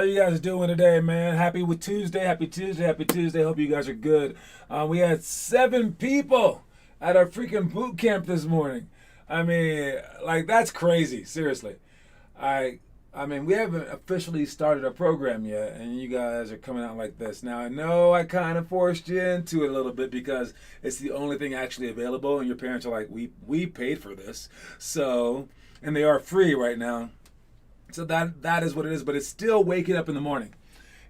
you guys doing today, man? Happy Tuesday, happy Tuesday, happy Tuesday. Hope you guys are good. We had 7 people at our freaking boot camp this morning. I mean, like that's crazy. Seriously, I I mean, we haven't officially started our program yet, and you guys are coming out like this. Now, I know I kind of forced you into it a little bit because it's the only thing actually available, and your parents are like, we paid for this, so, and they are free right now. So that is what it is, but it's still waking up in the morning,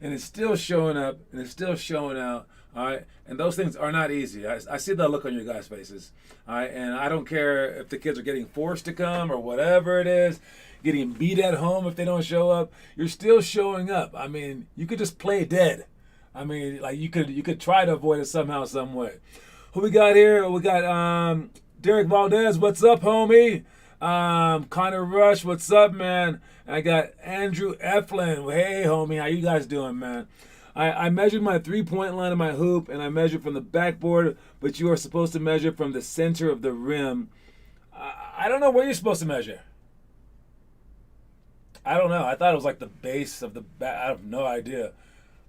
and it's still showing up, and it's still showing out. All right, and those things are not easy. I see that look on your guys' faces. All right, and I don't care if the kids are getting forced to come or whatever it is, getting beat at home if they don't show up. You're still showing up. I mean, you could just play dead. I mean, like you could try to avoid it somehow, some way. Who we got here? We got Derek Valdez. What's up, homie? Connor Rush. What's up, man? I got Andrew Eflin. Hey, homie. How you guys doing, man? I measured my three-point line of my hoop, and I measured from the backboard, but you are supposed to measure from the center of the rim. I don't know where you're supposed to measure. I don't know. I thought it was like the base of the back. I have no idea.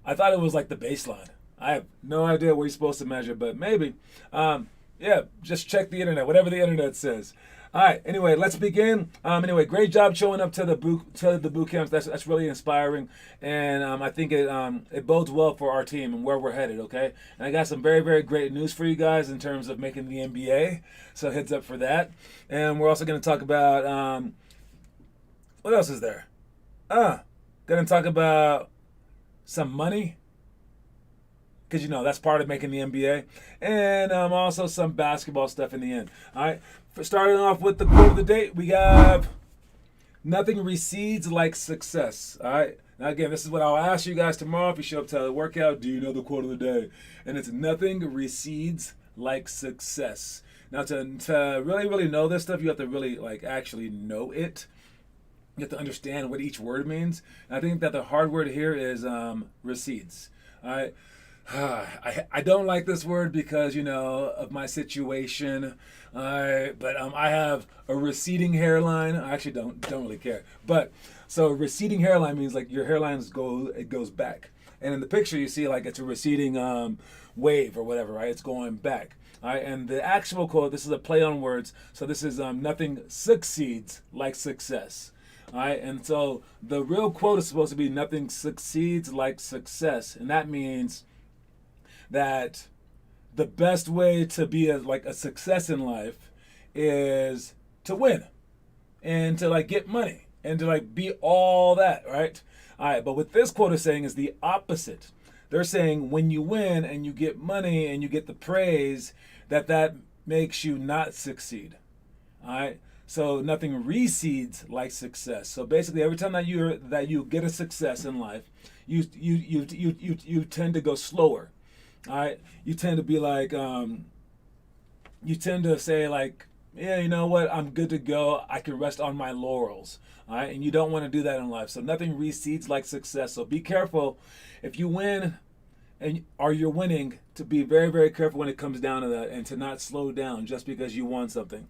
I thought it was like the baseline. I have no idea where you're supposed to measure, but maybe. Yeah, just check the internet, whatever the internet says. All right. Anyway, let's begin. Anyway, great job showing up to the boot camps. That's really inspiring, and I think it bodes well for our team and where we're headed. Okay, and I got some very, very great news for you guys in terms of making the NBA. So heads up for that. And we're also going to talk about what else is there? Going to talk about some money, because you know that's part of making the NBA, and also some basketball stuff in the end. All right. For starting off with the quote of the day, we have nothing recedes like success. All right. Now again, this is what I'll ask you guys tomorrow if you show up to the workout. Do you know the quote of the day? And it's nothing recedes like success. Now to really know this stuff, you have to really like actually know it. You have to understand what each word means. And I think that the hard word here is recedes. All right. I don't like this word because, you know, of my situation. But I have a receding hairline. I actually don't really care. But so receding hairline means like your hairline goes back. And in the picture you see like it's a receding wave or whatever, right? It's going back. All right, and the actual quote, this is a play on words. So this is nothing succeeds like success. All right, and so the real quote is supposed to be nothing succeeds like success. And that means that the best way to be a success in life is to win and to like get money and to like be all that, right? All right, but what this quote is saying is the opposite. They're saying when you win and you get money and you get the praise, that makes you not succeed. All right. So nothing recedes like success. So basically, every time that you get a success in life, you tend to go slower. All right, you tend to be like, you tend to say like, yeah, you know what, I'm good to go. I can rest on my laurels. All right, and you don't want to do that in life. So nothing recedes like success. So be careful if you win, or you're winning, to be very, very careful when it comes down to that, and to not slow down just because you won something.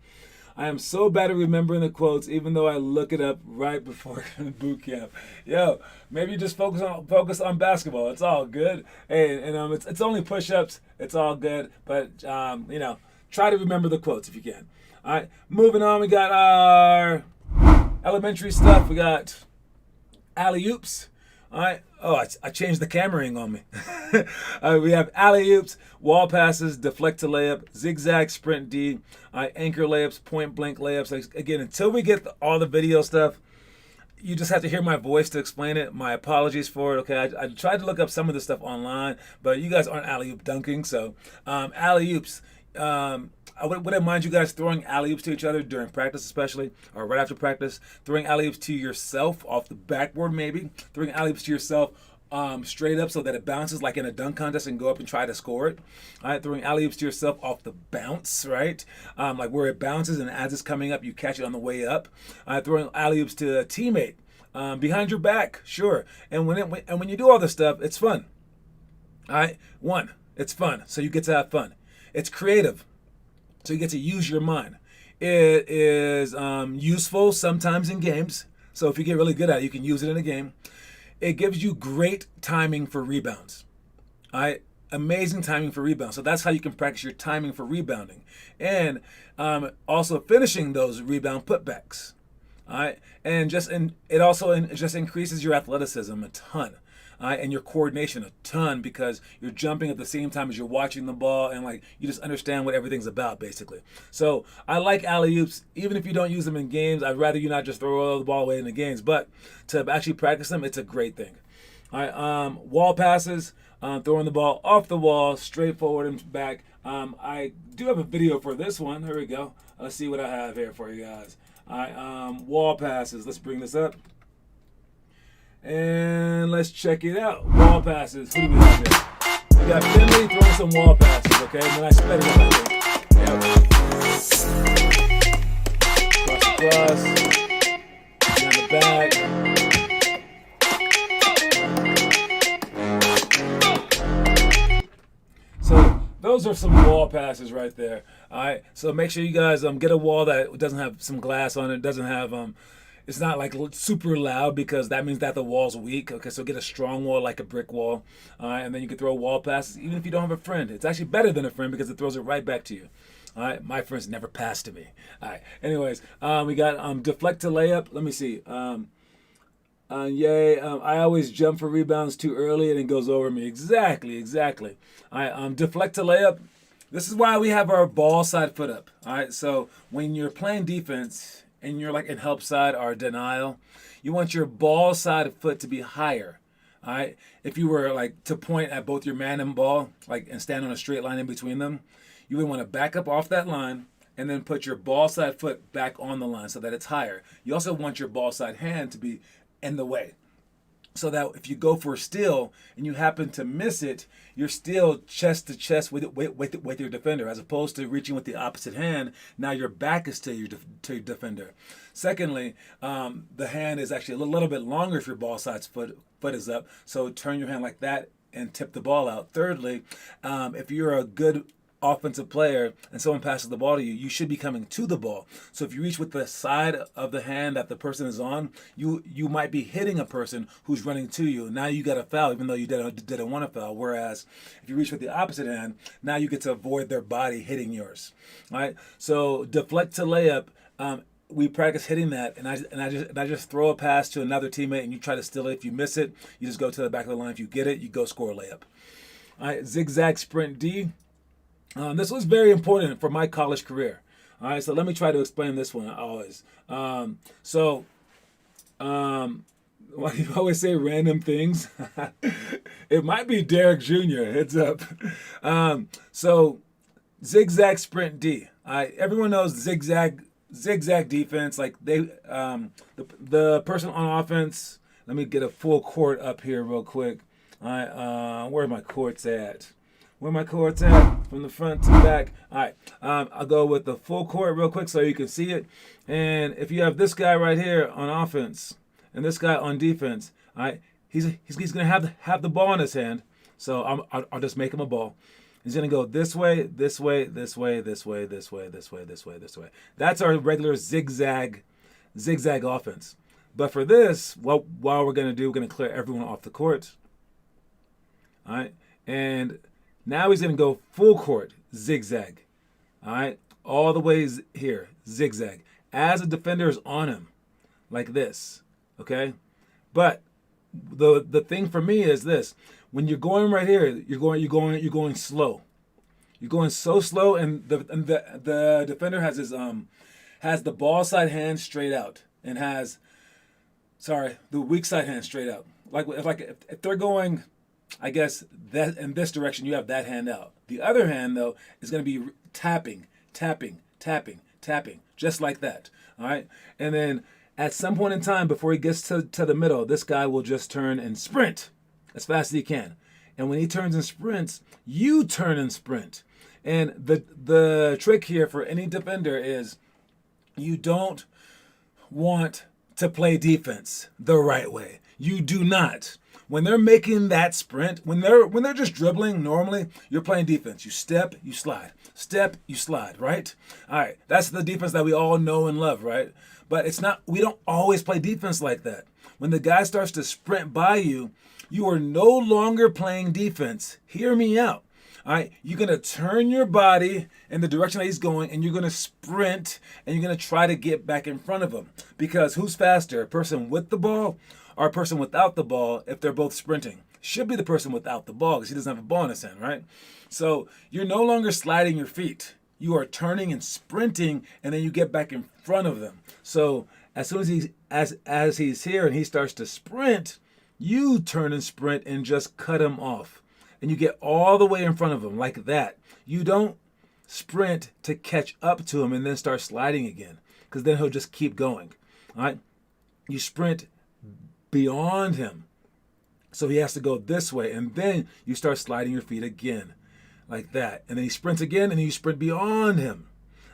I am so bad at remembering the quotes, even though I look it up right before boot camp. Yo, maybe just focus on basketball. It's all good. Hey, and it's only push-ups. It's all good. But you know, try to remember the quotes if you can. All right, moving on. We got our elementary stuff. We got alley-oops. All right. Oh, I changed the camera angle on me. We have alley-oops, wall passes, deflect to layup, zigzag, sprint D, anchor layups, point blank layups. Like, again, until we get all the video stuff, you just have to hear my voice to explain it. My apologies for it. Okay, I tried to look up some of this stuff online, but you guys aren't alley-oop dunking, so alley-oops. I wouldn't mind you guys throwing alley-oops to each other during practice, especially, or right after practice. Throwing alley-oops to yourself off the backboard, maybe. Throwing alley-oops to yourself straight up so that it bounces like in a dunk contest and go up and try to score it. All right, throwing alley-oops to yourself off the bounce, right? Like where it bounces and as it's coming up, you catch it on the way up. Throwing alley-oops to a teammate behind your back, sure. And when you do all this stuff, it's fun. All right, it's fun, so you get to have fun. It's creative. So you get to use your mind. It is useful sometimes in games. So if you get really good at it, you can use it in a game. it gives you great timing for rebounds. All right, amazing timing for rebounds. So that's how you can practice your timing for rebounding, and also finishing those rebound putbacks. All right, and it also just increases your athleticism a ton. And your coordination a ton, because you're jumping at the same time as you're watching the ball, and like you just understand what everything's about basically. So I like alley-oops, even if you don't use them in games. I'd rather you not just throw the ball away in the games, but to actually practice them, it's a great thing. All right, wall passes, throwing the ball off the wall, straight forward and back. I do have a video for this one. Here we go. Let's see what I have here for you guys. All right, wall passes. Let's bring this up. And let's check it out. Wall passes. Who do we have here? We got Finley throwing some wall passes, okay? And then I sped it up, I think. Yeah. Cross. Down the back. So those are some wall passes right there. All right. So make sure you guys get a wall that doesn't have some glass on it. Doesn't have it's not like super loud, because that means that the wall's weak. Okay, so get a strong wall like a brick wall, and then you can throw wall passes even if you don't have a friend. It's actually better than a friend because it throws it right back to you. All right, my friends never passed to me. All right, anyways, we got deflect to layup. Let me see. I always jump for rebounds too early and it goes over me. Exactly. All right, deflect to layup. This is why we have our ball side foot up. All right, so when you're playing defense and you're like in help side or denial, you want your ball side foot to be higher. All right. If you were like to point at both your man and ball, like, and stand on a straight line in between them, you would want to back up off that line and then put your ball side foot back on the line so that it's higher. You also want your ball side hand to be in the way, so that if you go for a steal and you happen to miss it, you're still chest to chest with your defender, as opposed to reaching with the opposite hand. Now your back is to your defender. Secondly, the hand is actually a little bit longer if your ball side's foot is up. So turn your hand like that and tip the ball out. Thirdly, if you're a good offensive player and someone passes the ball to you, you should be coming to the ball. So if you reach with the side of the hand that the person is on, you might be hitting a person who's running to you. Now you got a foul, even though you didn't want to foul. Whereas if you reach with the opposite hand, now you get to avoid their body hitting yours. All right. So deflect to layup. We practice hitting that, and I just throw a pass to another teammate, and you try to steal it. If you miss it, you just go to the back of the line. If you get it, you go score a layup. All right. Zigzag sprint D. This was very important for my college career. All right, so let me try to explain this one always. Why do you always say random things? It might be Derek Jr. Heads up. So zigzag sprint D. Everyone knows zigzag defense. Like the person on offense. Let me get a full court up here real quick. All right, where are my courts at? Where my court's at, from the front to the back. All right, I'll go with the full court real quick so you can see it. And if you have this guy right here on offense and this guy on defense, all right, he's gonna have the ball in his hand. So I'll just make him a ball. He's gonna go this way, this way, this way, this way, this way, this way, this way, this way. That's our regular zigzag offense. But for this, what we're gonna clear everyone off the court. All right, and now he's going to go full court, zigzag. All right, all the way here, zigzag. As a defender is on him, like this, okay? But the thing for me is this: when you're going right here, you're going slow. You're going so slow, and the defender has the ball side hand straight out, and the weak side hand straight out. Like if they're going, I guess that in this direction, you have that hand out. The other hand, though, is going to be tapping, just like that. All right? And then at some point in time, before he gets to the middle, this guy will just turn and sprint as fast as he can. And when he turns and sprints, you turn and sprint. And the trick here for any defender is you don't want to play defense the right way. You do not. When they're making that sprint, when they're just dribbling normally, you're playing defense. You step, you slide. Step, you slide, right? All right. That's the defense that we all know and love, right? But it's not, we don't always play defense like that. When the guy starts to sprint by you, you are no longer playing defense. Hear me out. All right, you're going to turn your body in the direction that he's going, and you're going to sprint, and you're going to try to get back in front of him. Because who's faster, a person with the ball or a person without the ball if they're both sprinting? Should be the person without the ball because he doesn't have a ball in his hand, right? So you're no longer sliding your feet. You are turning and sprinting, and then you get back in front of them. So as soon as he's here and he starts to sprint, you turn and sprint and just cut him off. And you get all the way in front of him like that. You don't sprint to catch up to him and then start sliding again, because then he'll just keep going. All right? You sprint beyond him. So he has to go this way, and then you start sliding your feet again like that. And then he sprints again, and then you sprint beyond him.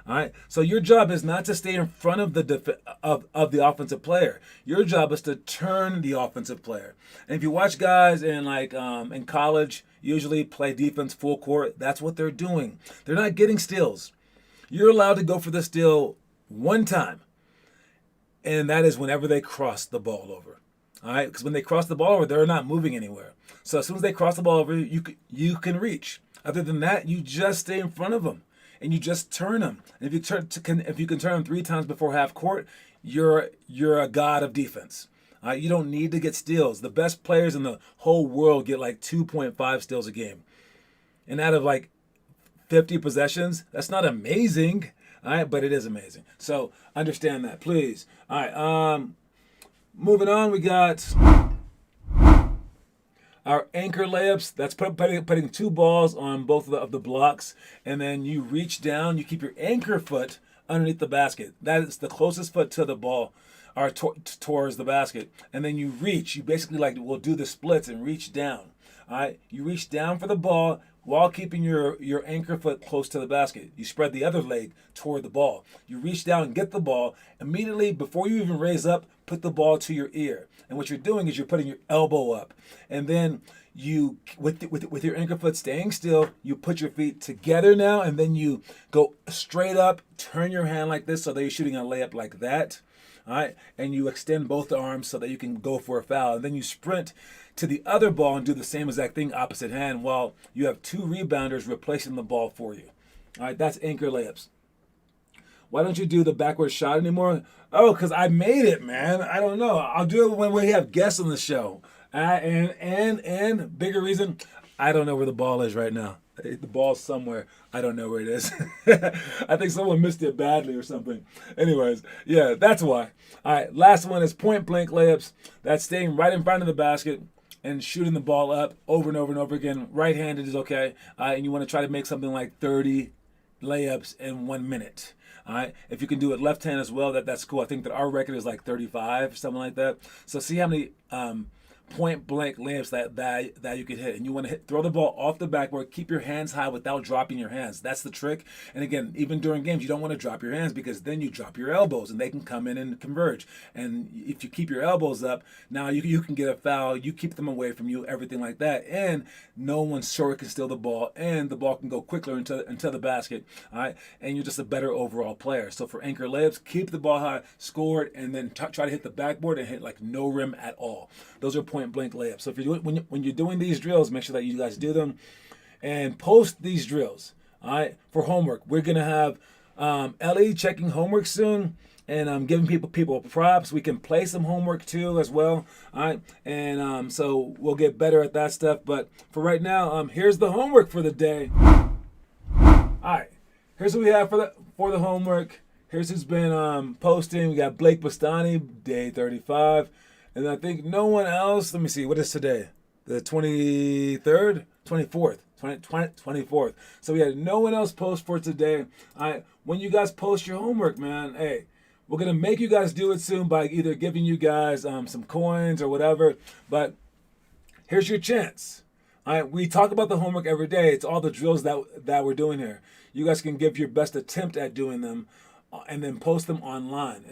All right. So your job is not to stay in front of the of the offensive player. Your job is to turn the offensive player. And if you watch guys in college, usually play defense full court, that's what they're doing. They're not getting steals. You're allowed to go for the steal one time, and that is whenever they cross the ball over. All right. Because when they cross the ball over, they're not moving anywhere. So as soon as they cross the ball over, you can reach. Other than that, you just stay in front of them. And you just turn them. And if you can turn them 3 times before half court, you're a god of defense. You don't need to get steals. The best players in the whole world get like 2.5 steals a game. And out of like 50 possessions, that's not amazing. All right, but it is amazing. So understand that, please. All right, moving on, we got our anchor layups. That's putting 2 balls on both of the blocks, and then you reach down. You keep your anchor foot underneath the basket. That is the closest foot to the ball, or towards the basket. And then you reach. You basically will do the splits and reach down. All right. You reach down for the ball while keeping your anchor foot close to the basket. You spread the other leg toward the ball. You reach down and get the ball. Immediately, before you even raise up, put the ball to your ear. And what you're doing is you're putting your elbow up. And then you, with your anchor foot staying still, you put your feet together now, and then you go straight up, turn your hand like this so that you're shooting a layup like that. All right. And you extend both arms so that you can go for a foul. And then you sprint to the other ball and do the same exact thing opposite hand while you have 2 rebounders replacing the ball for you. All right, that's anchor layups. Why don't you do the backward shot anymore? Oh, because I made it, man. I don't know. I'll do it when we have guests on the show. And bigger reason, I don't know where the ball is right now. The ball's somewhere. I don't know where it is. I think someone missed it badly or something. Anyways, yeah, that's why. All right, last one is point blank layups. That's staying right in front of the basket and shooting the ball up over and over and over again. Right-handed is okay. And you want to try to make something like 30 layups in 1 minute. All right. If you can do it left-hand as well, that's cool. I think that our record is like 35, something like that. So see how many point blank layups that you could hit. And you want to throw the ball off the backboard, keep your hands high without dropping your hands. That's the trick. And again, even during games, you don't want to drop your hands because then you drop your elbows and they can come in and converge. And if you keep your elbows up, now you can get a foul, you keep them away from you, everything like that. And no one short can steal the ball, and the ball can go quicker into the basket. All right. And you're just a better overall player. So for anchor layups, keep the ball high, score it, and then try to hit the backboard and hit like no rim at all. Those are point blank layups. So if you're doing, when you're doing these drills, make sure that you guys do them and post these drills. All right, for homework, we're gonna have Ellie checking homework soon, and I'm giving people props. We can play some homework too as well. All right, and so we'll get better at that stuff. But for right now, here's the homework for the day. All right, here's what we have for the homework. Here's who's been posting. We got Blake Bastani, day 35. And I think no one else, let me see, what is today? The 23rd? 24th. 24th. So we had no one else post for today. When you guys post your homework, man, hey, we're going to make you guys do it soon by either giving you guys some coins or whatever. But here's your chance. We talk about the homework every day. It's all the drills that we're doing here. You guys can give your best attempt at doing them and then post them online.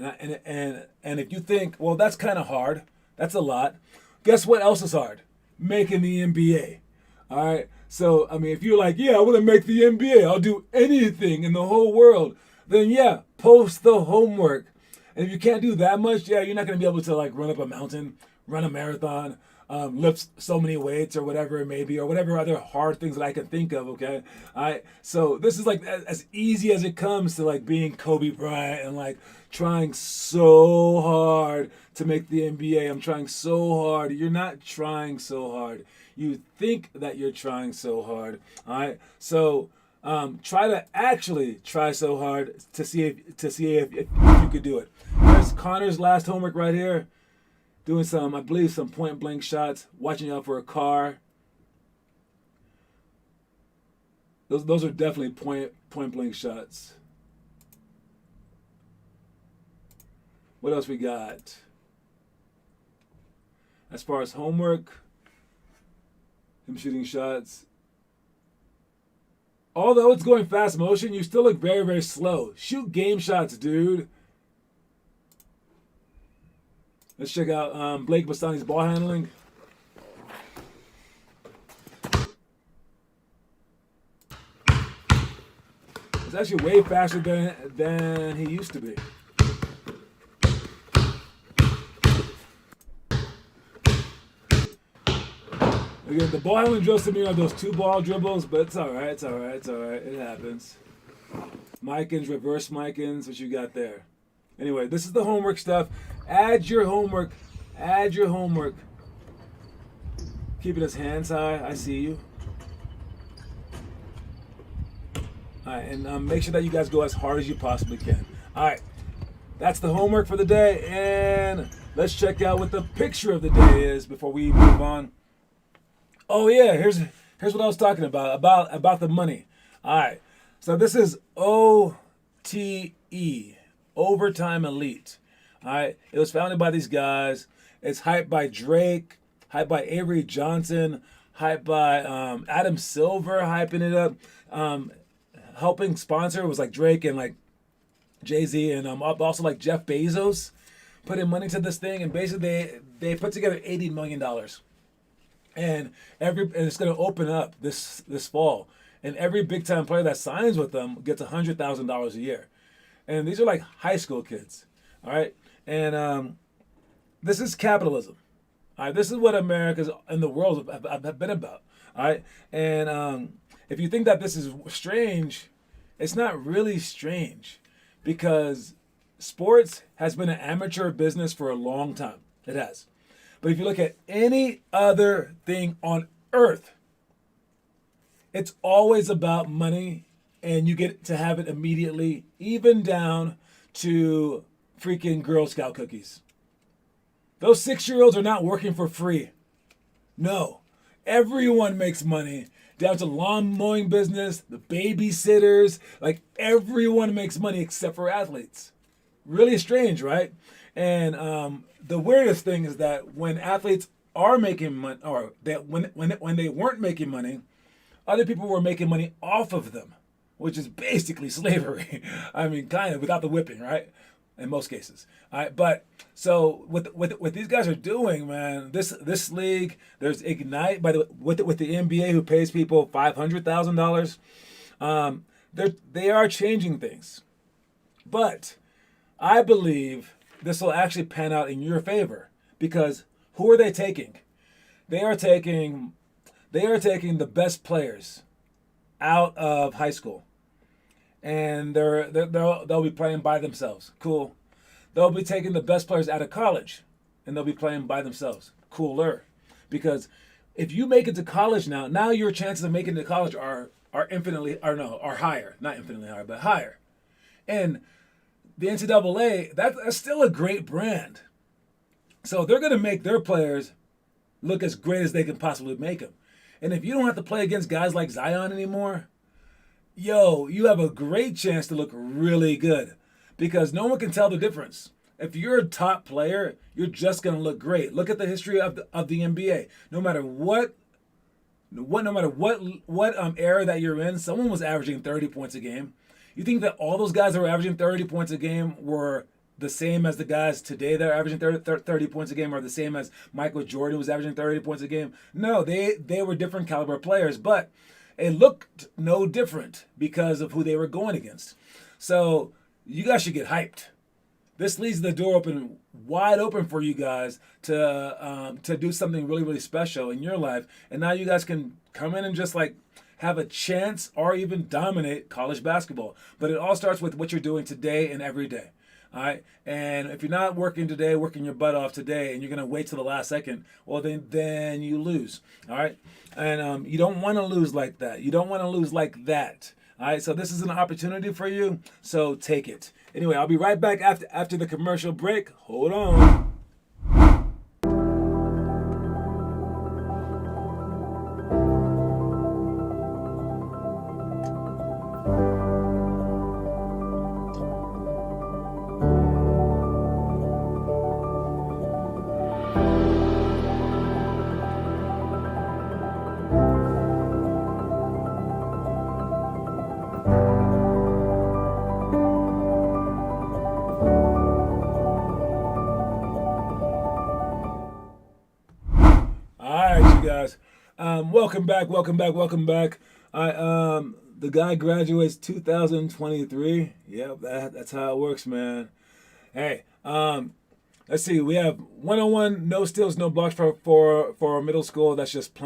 And if you think, well, that's kind of hard, that's a lot. Guess what else is hard? Making the NBA. All right. So, I mean, if you're like, yeah, I want to make the NBA, I'll do anything in the whole world, then yeah, post the homework. And if you can't do that much, yeah, you're not going to be able to like run up a mountain, run a marathon, lift so many weights or whatever it may be, or whatever other hard things that I can think of, okay? All right. So this is like as easy as it comes to like being Kobe Bryant and like trying so hard to make the NBA. I'm trying so hard. You're not trying so hard. You think that you're trying so hard. All right. So try to actually try so hard to see if you could do it. There's Connor's last homework right here. Doing some, I believe, some point blank shots. Watching out for a car. Those are definitely point blank shots. What else we got? As far as homework, him shooting shots. Although it's going fast motion, you still look very, very slow. Shoot game shots, dude. Let's check out Blake Bastani's ball handling. It's actually way faster than he used to be. Again, the ball handling drills to me are those 2-ball dribbles, but it's all right. It's all right. It's all right. It happens. Micans, reverse Micans, what you got there? Anyway, this is the homework stuff. Add your homework. Add your homework. Keeping his hands high. I see you. All right, and make sure that you guys go as hard as you possibly can. All right, that's the homework for the day, and let's check out what the picture of the day is before we move on. Oh yeah, here's what I was talking about the money. All right, so this is OTE, Overtime Elite. All right, it was founded by these guys. It's hyped by Drake, hyped by Avery Johnson, hyped by Adam Silver, hyping it up. Helping sponsor was like Drake and like Jay-Z and also like Jeff Bezos putting money to this thing, and basically they put together $80 million. And it's going to open up this fall, and every big time player that signs with them gets $100,000 a year, and these are like high school kids, all right. And this is capitalism, all right. This is what America's and the world have been about, all right. And if you think that this is strange, it's not really strange, because sports has been an amateur business for a long time. It has. But if you look at any other thing on earth, it's always about money, and you get to have it immediately, even down to freaking Girl Scout cookies. Those 6-year-olds are not working for free. No. Everyone makes money, down to lawn mowing business, the babysitters, like everyone makes money except for athletes. Really strange, right? And the weirdest thing is that when athletes are making money, or that when they weren't making money, other people were making money off of them, which is basically slavery. I mean, kind of, without the whipping, right? In most cases. All right, but so what these guys are doing, man, this league, there's Ignite by the with the NBA, who pays people $500,000. They are changing things, but I believe this will actually pan out in your favor, because who are they taking? They are taking the best players out of high school, and they'll be playing by themselves. Cool. They'll be taking the best players out of college, and they'll be playing by themselves. Cooler, because if you make it to college now your chances of making it to college are higher. Not infinitely higher, but higher. And the NCAA, that's still a great brand. So they're going to make their players look as great as they can possibly make them. And if you don't have to play against guys like Zion anymore, you have a great chance to look really good, because no one can tell the difference. If you're a top player, you're just going to look great. Look at the history of the NBA. No matter what era that you're in, someone was averaging 30 points a game. You think that all those guys that were averaging 30 points a game were the same as the guys today that are averaging 30 points a game, or the same as Michael Jordan was averaging 30 points a game. No, they were different caliber players, but it looked no different because of who they were going against. So you guys should get hyped. This leaves the door wide open for you guys to do something really, really special in your life. And now you guys can come in and just like have a chance or even dominate college basketball. But it all starts with what you're doing today and every day. All right. And if you're not working today, working your butt off today, and you're going to wait till the last second, well, then you lose. All right. And you don't want to lose like that. You don't want to lose like that. All right. So this is an opportunity for you. So take it. Anyway, I'll be right back after the commercial break. Hold on. Guys, welcome back. The guy graduates 2023. Yep, that's how it works, man. Hey, let's see. We have 101 no steals, no blocks for middle school. That's just plain.